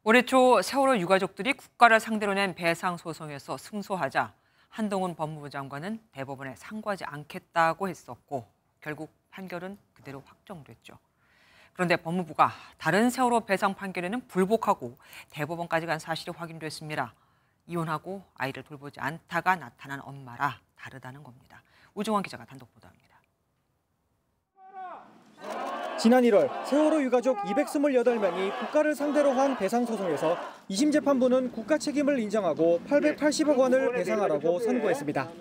올해 초 세월호 유가족들이 국가를 상대로 낸 배상 소송에서 승소하자 한동훈 법무부 장관은 대법원에 상고하지 않겠다고 했었고 결국 판결은 그대로 확정됐죠. 그런데 법무부가 다른 세월호 배상 판결에는 불복하고 대법원까지 간 사실이 확인됐습니다. 이혼하고 아이를 돌보지 않다가 나타난 엄마라 다르다는 겁니다. 우정환 기자가 단독 보도합니다. 지난 1월 세월호 유가족 228명이 국가를 상대로 한 배상 소송에서 2심 재판부는 국가 책임을 인정하고 880억 원을 배상하라고 선고했습니다.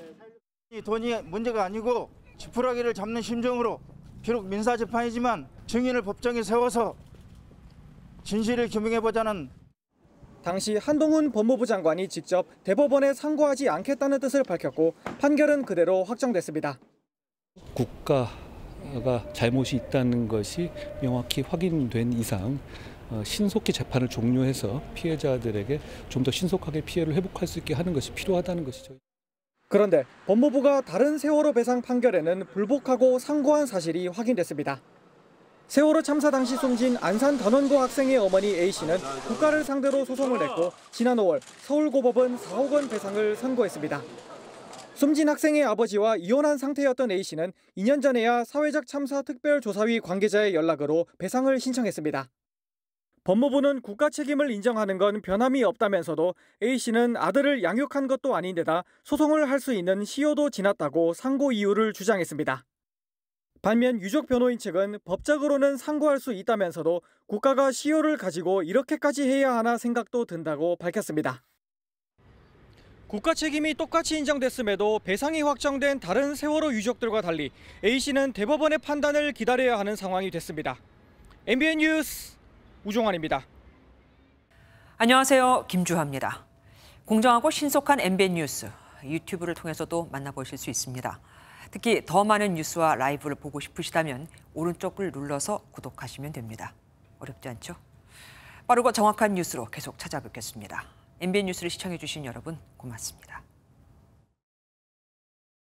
이 돈이 문제가 아니고 지푸라기를 잡는 심정으로 비록 민사재판이지만 증인을 법정에 세워서 진실을 규명해보자는. 당시 한동훈 법무부 장관이 직접 대법원에 상고하지 않겠다는 뜻을 밝혔고 판결은 그대로 확정됐습니다. 국가가 잘못이 있다는 것이 명확히 확인된 이상 신속히 재판을 종료해서 피해자들에게 좀 더 신속하게 피해를 회복할 수 있게 하는 것이 필요하다는 것이죠. 그런데 법무부가 다른 세월호 배상 판결에는 불복하고 상고한 사실이 확인됐습니다. 세월호 참사 당시 숨진 안산 단원고 학생의 어머니 A씨는 국가를 상대로 소송을 냈고 지난 5월 서울고법은 4억 원 배상을 선고했습니다. 숨진 학생의 아버지와 이혼한 상태였던 A씨는 2년 전에야 사회적 참사 특별조사위 관계자의 연락으로 배상을 신청했습니다. 법무부는 국가 책임을 인정하는 건 변함이 없다면서도 A씨는 아들을 양육한 것도 아닌데다 소송을 할 수 있는 시효도 지났다고 상고 이유를 주장했습니다. 반면 유족 변호인 측은 법적으로는 상고할 수 있다면서도 국가가 시효를 가지고 이렇게까지 해야 하나 생각도 든다고 밝혔습니다. 국가 책임이 똑같이 인정됐음에도 배상이 확정된 다른 세월호 유족들과 달리 A씨는 대법원의 판단을 기다려야 하는 상황이 됐습니다. MBN 뉴스 우종환입니다. 안녕하세요. 김주하입니다. 공정하고 신속한 MBN 뉴스, 유튜브를 통해서도 만나보실 수 있습니다. 특히 더 많은 뉴스와 라이브를 보고 싶으시다면 오른쪽을 눌러서 구독하시면 됩니다. 어렵지 않죠? 빠르고 정확한 뉴스로 계속 찾아뵙겠습니다. MBN 뉴스를 시청해주신 여러분 고맙습니다.